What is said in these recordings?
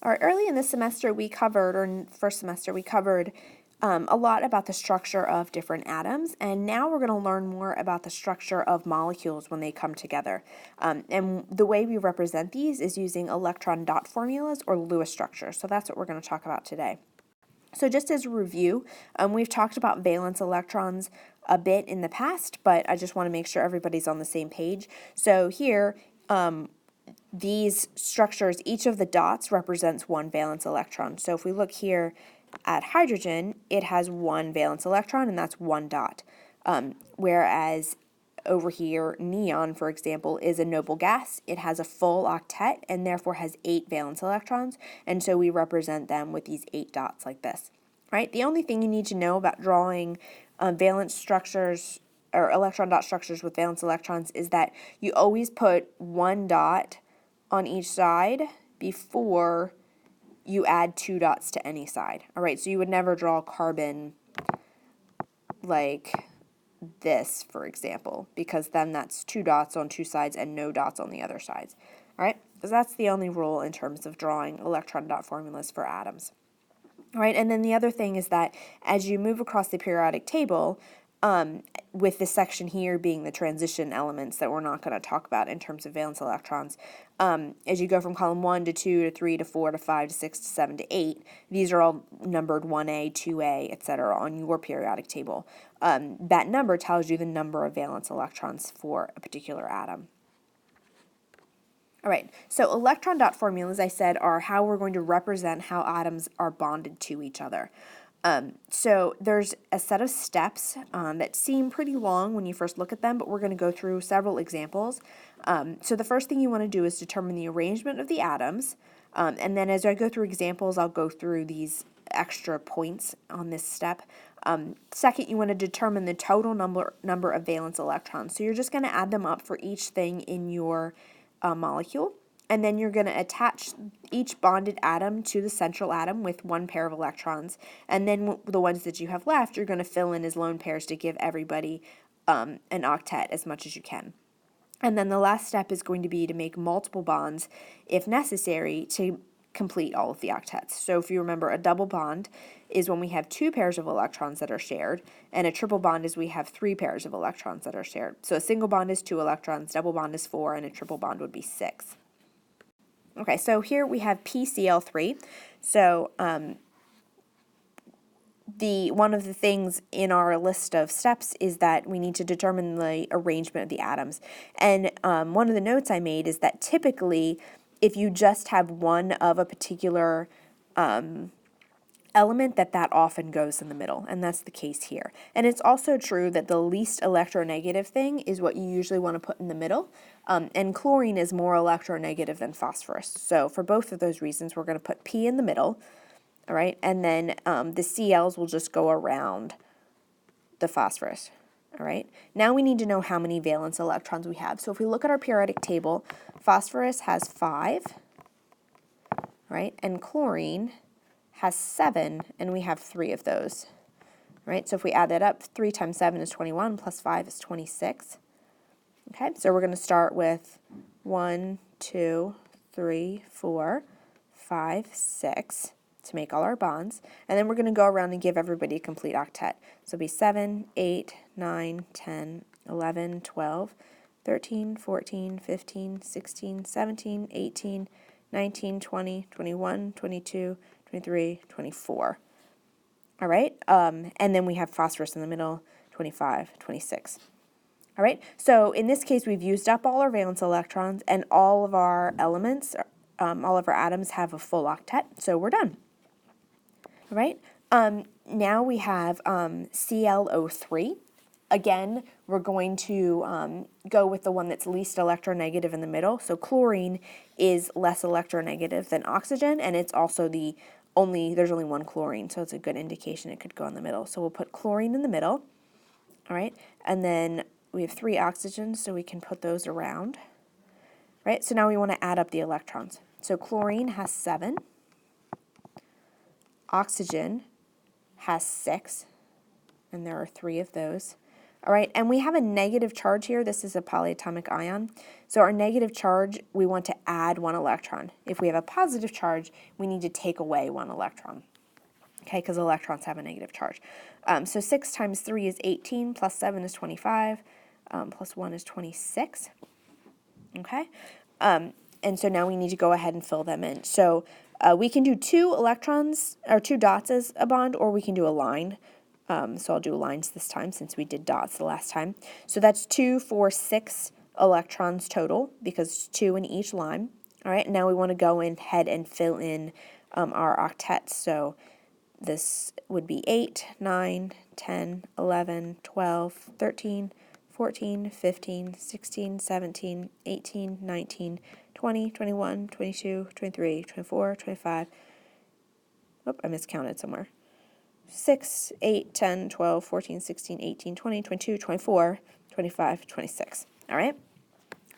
All right, early in the semester we covered, or in first semester we covered a lot about the structure of different atoms, and now we're going to learn more about the structure of molecules when they come together. And the way we represent these is using electron-dot formulas or Lewis structures, so that's what we're going to talk about today. So just as a review, we've talked about valence electrons a bit in the past, but I just want to make sure everybody's on the same page. So here, these structures, each of the dots represents one valence electron. So if we look here at hydrogen, it has one valence electron, and that's one dot. Whereas over here, neon, for example, is a noble gas. It has a full octet and therefore has 8 valence electrons, and so we represent them with these 8 dots like this. Right? The only thing you need to know about drawing valence structures or electron dot structures with valence electrons is that you always put one dot on each side before you add 2 dots to any side. All right, so you would never draw carbon like this, for example, because then that's 2 dots on 2 sides and no dots on the other sides. All right, because that's the only rule in terms of drawing electron dot formulas for atoms. All right, and then the other thing is that as you move across the periodic table, with this section here being the transition elements that we're not going to talk about in terms of valence electrons, as you go from column 1 to 2 to 3 to 4 to 5 to 6 to 7 to 8, these are all numbered 1A, 2A, etc. on your periodic table. That number tells you the number of valence electrons for a particular atom. All right, so electron dot formulas, I said, are how we're going to represent how atoms are bonded to each other. So there's a set of steps that seem pretty long when you first look at them, but we're going to go through several examples. So the first thing you want to do is determine the arrangement of the atoms, and then as I go through examples, I'll go through these extra points on this step. Second, you want to determine the total number of valence electrons. So you're just going to add them up for each thing in your molecule. And then you're going to attach each bonded atom to the central atom with one pair of electrons. And then the ones that you have left, you're going to fill in as lone pairs to give everybody an octet as much as you can. And then the last step is going to be to make multiple bonds, if necessary, to complete all of the octets. So if you remember, a double bond is when we have 2 pairs of electrons that are shared, and a triple bond is we have 3 pairs of electrons that are shared. So a single bond is 2 electrons, double bond is 4, and a triple bond would be 6. Okay, so here we have PCl3. So one of the things in our list of steps is that we need to determine the arrangement of the atoms. And one of the notes I made is that typically, if you just have one of a particular element, that often goes in the middle, and that's the case here. And it's also true that the least electronegative thing is what you usually want to put in the middle, and chlorine is more electronegative than phosphorus. So for both of those reasons, we're going to put P in the middle, all right, and then the Cl's will just go around the phosphorus, all right. Now we need to know how many valence electrons we have. So if we look at our periodic table, phosphorus has 5, right, and chlorine has 7, and we have 3 of those, right? So if we add that up, 3 times 7 is 21, plus 5 is 26. Okay, so we're going to start with 1, 2, 3, 4, 5, 6 to make all our bonds, and then we're going to go around and give everybody a complete octet. So it'll be 7, 8, 9, 10, 11, 12, 13, 14, 15, 16, 17, 18, 19, 20, 21, 22, 23, 24. All right, and then we have phosphorus in the middle, 25, 26. All right, so in this case, we've used up all our valence electrons, and all of our elements, all of our atoms have a full octet, so we're done. All right, now we have ClO3. Again, we're going to go with the one that's least electronegative in the middle. So chlorine is less electronegative than oxygen, and it's also there's only one chlorine, so it's a good indication it could go in the middle. So we'll put chlorine in the middle, all right, and then we have 3 oxygens, so we can put those around, right? So now we want to add up the electrons. So chlorine has 7, oxygen has 6, and there are 3 of those. All right, and we have a negative charge here. This is a polyatomic ion. So our negative charge, we want to add 1 electron. If we have a positive charge, we need to take away 1 electron. Okay, because electrons have a negative charge. So 6 times 3 is 18, plus 7 is 25, plus 1 is 26. Okay, and so now we need to go ahead and fill them in. So we can do 2 electrons, or 2 dots as a bond, or we can do a line. So I'll do lines this time since we did dots the last time. So that's 2, 4, 6 electrons total, because 2 in each line. All right, now we want to go ahead and fill in our octets. So this would be 8, 9, 10, 11, 12, 13, 14, 15, 16, 17, 18, 19, 20, 21, 22, 23, 24, 25. Oh, I miscounted somewhere. 6, 8, 10, 12, 14, 16, 18, 20, 22, 24, 25, 26. All right?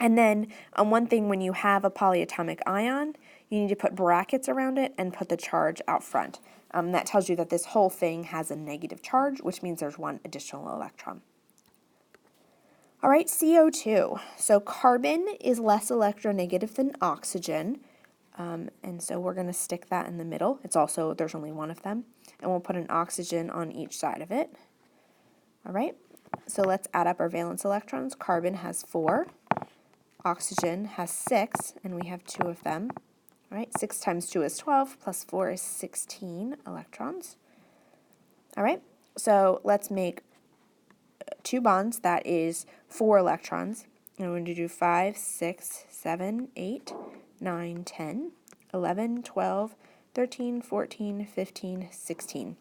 And then one thing, when you have a polyatomic ion, you need to put brackets around it and put the charge out front. That tells you that this whole thing has a negative charge, which means there's 1 additional electron. All right, CO2. So carbon is less electronegative than oxygen. And so we're going to stick that in the middle. It's also, there's only 1 of them. And we'll put an oxygen on each side of it. All right, so let's add up our valence electrons. Carbon has 4. Oxygen has 6, and we have 2 of them. All right, 6 times 2 is 12, plus 4 is 16 electrons. All right, so let's make 2 bonds. That is 4 electrons. And we're going to do 5, 6, 7, 8, 9, 10, 11, 12, 13, 14, 15, 16.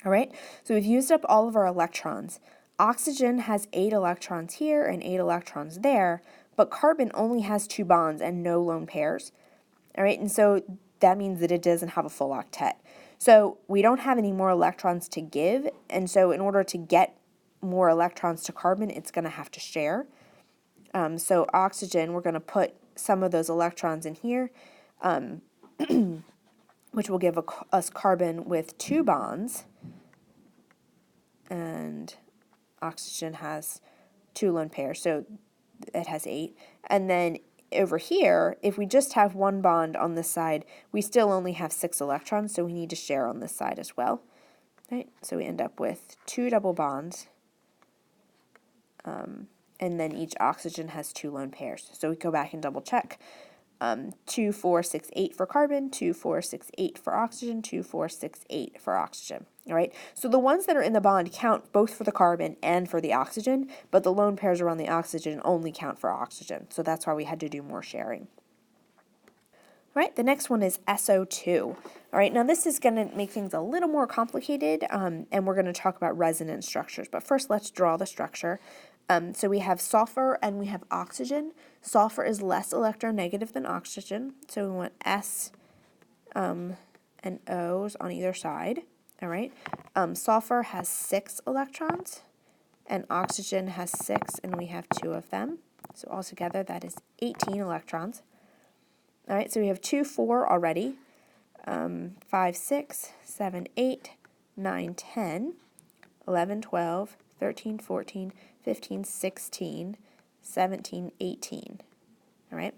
All right, so we've used up all of our electrons. Oxygen has 8 electrons here and 8 electrons there, but carbon only has 2 bonds and no lone pairs. All right, and so that means that it doesn't have a full octet. So we don't have any more electrons to give, and so in order to get more electrons to carbon, it's going to have to share. So oxygen, we're going to put some of those electrons in here, which will give us carbon with 2 bonds, and oxygen has 2 lone pairs, so it has 8. And then over here, if we just have 1 bond on this side, we still only have 6 electrons, so we need to share on this side as well. Right? So we end up with 2 double bonds, and then each oxygen has 2 lone pairs. So we go back and double check. 2, 4, 6, 8 for carbon, 2, 4, 6, 8 for oxygen, 2, 4, 6, 8 for oxygen. All right, so the ones that are in the bond count both for the carbon and for the oxygen, but the lone pairs around the oxygen only count for oxygen. So that's why we had to do more sharing. All right, the next one is SO2. All right, now this is going to make things a little more complicated, and we're going to talk about resonance structures. But first, let's draw the structure. So we have sulfur and we have oxygen. Sulfur is less electronegative than oxygen, so we want S and O's on either side. All right. Sulfur has 6 electrons, and oxygen has 6, and we have 2 of them. So altogether, that is 18 electrons. All right, so we have 2, 4 already. 5, 6, 7, 8, 9, 10, 11, 12, 13, 14, 15, 16, 17, 18. All right.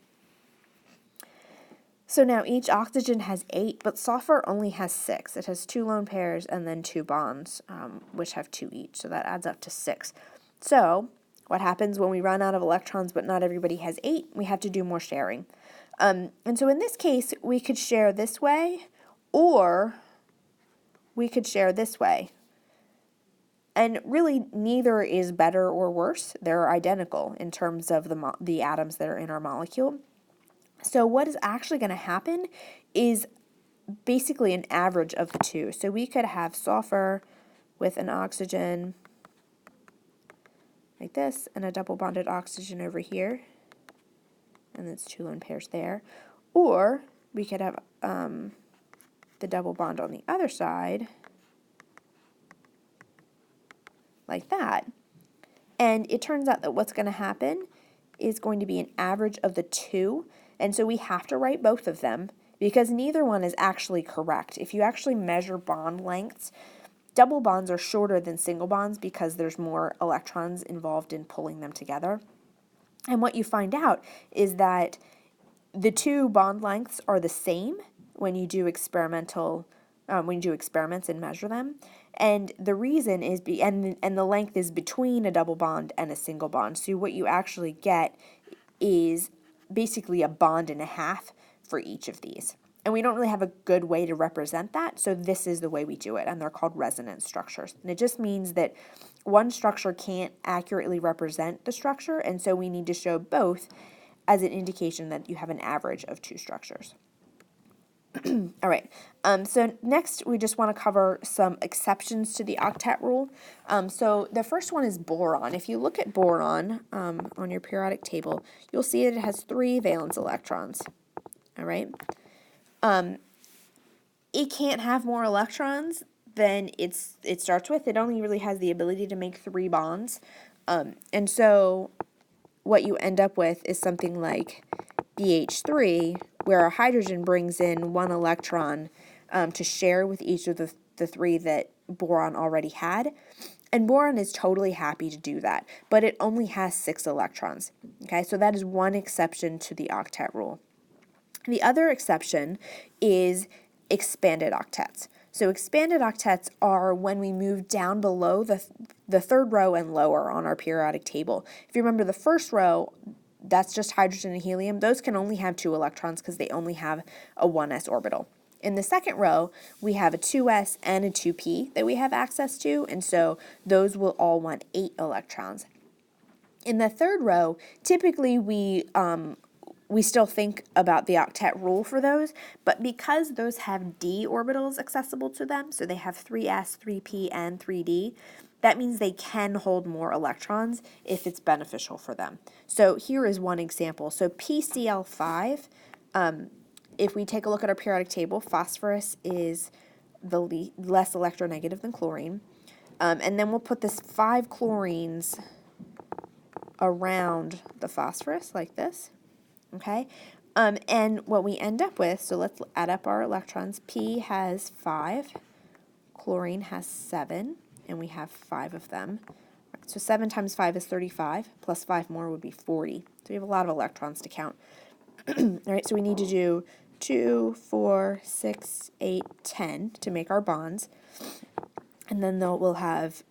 So now each oxygen has 8, but sulfur only has 6. It has 2 lone pairs and then 2 bonds, which have 2 each. So that adds up to 6. So what happens when we run out of electrons but not everybody has 8? We have to do more sharing. And so in this case, we could share this way, or we could share this way. And really, neither is better or worse. They're identical in terms of the atoms that are in our molecule. So what is actually going to happen is basically an average of the two. So we could have sulfur with an oxygen like this, and a double bonded oxygen over here, and that's 2 lone pairs there. Or we could have the double bond on the other side, like that. And it turns out that what's going to happen is going to be an average of the two, and so we have to write both of them because neither one is actually correct. If you actually measure bond lengths double bonds are shorter than single bonds because there's more electrons involved in pulling them together. And what you find out is that the two bond lengths are the same when you do experiments and measure them. And the reason is, and the length is between a double bond and a single bond. So what you actually get is basically a bond and a half for each of these. And we don't really have a good way to represent that, so this is the way we do it, and they're called resonance structures. And it just means that one structure can't accurately represent the structure, and so we need to show both as an indication that you have an average of two structures. All right, so next we just want to cover some exceptions to the octet rule. So the first one is boron. If you look at boron on your periodic table, you'll see that it has 3 valence electrons. All right. It can't have more electrons than it starts with. It only really has the ability to make 3 bonds. And so what you end up with is something like BH3, where a hydrogen brings in 1 electron to share with each of the 3 that boron already had. And boron is totally happy to do that, but it only has 6 electrons. Okay, so that is one exception to the octet rule. The other exception is expanded octets. So expanded octets are when we move down below the third row and lower on our periodic table. If you remember the first row, that's just hydrogen and helium. Those can only have 2 electrons because they only have a 1s orbital. In the second row, we have a 2s and a 2p that we have access to, and so those will all want 8 electrons. In the third row, typically we still think about the octet rule for those, but because those have d orbitals accessible to them, so they have 3s, 3p, and 3d, that means they can hold more electrons if it's beneficial for them. So here is one example. So PCl5, if we take a look at our periodic table, phosphorus is the less electronegative than chlorine. And then we'll put this 5 chlorines around the phosphorus like this. Okay, and what we end up with, so let's add up our electrons. P has 5, chlorine has 7, and we have 5 of them. So 7 times 5 is 35, plus 5 more would be 40. So we have a lot of electrons to count. All right, so we need to do 2, 4, 6, 8, 10 to make our bonds. And then we'll have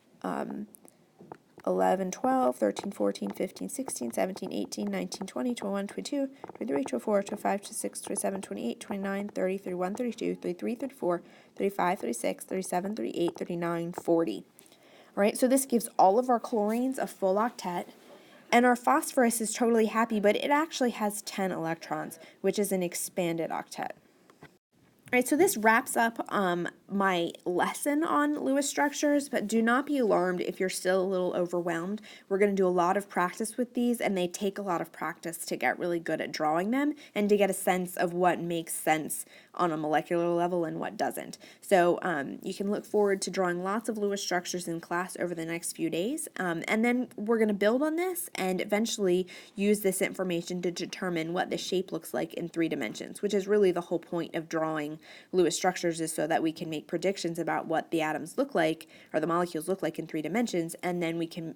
11, 12, 13, 14, 15, 16, 17, 18, 19, 20, 21, 22, 23, 24, 25, 26, 27, 28, 29, 30, 31, 32, 33, 34, 35, 36, 37, 38, 39, 40. All right, so this gives all of our chlorines a full octet, and our phosphorus is totally happy, but it actually has 10 electrons, which is an expanded octet. All right, so this wraps up my lesson on Lewis structures, but do not be alarmed if you're still a little overwhelmed. We're going to do a lot of practice with these, and they take a lot of practice to get really good at drawing them and to get a sense of what makes sense on a molecular level and what doesn't. So you can look forward to drawing lots of Lewis structures in class over the next few days, and then we're going to build on this and eventually use this information to determine what the shape looks like in 3 dimensions, which is really the whole point of drawing Lewis structures, is so that we can make predictions about what the atoms look like, or the molecules look like in 3 dimensions, and then we can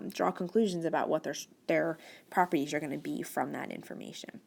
draw conclusions about what their properties are going to be from that information.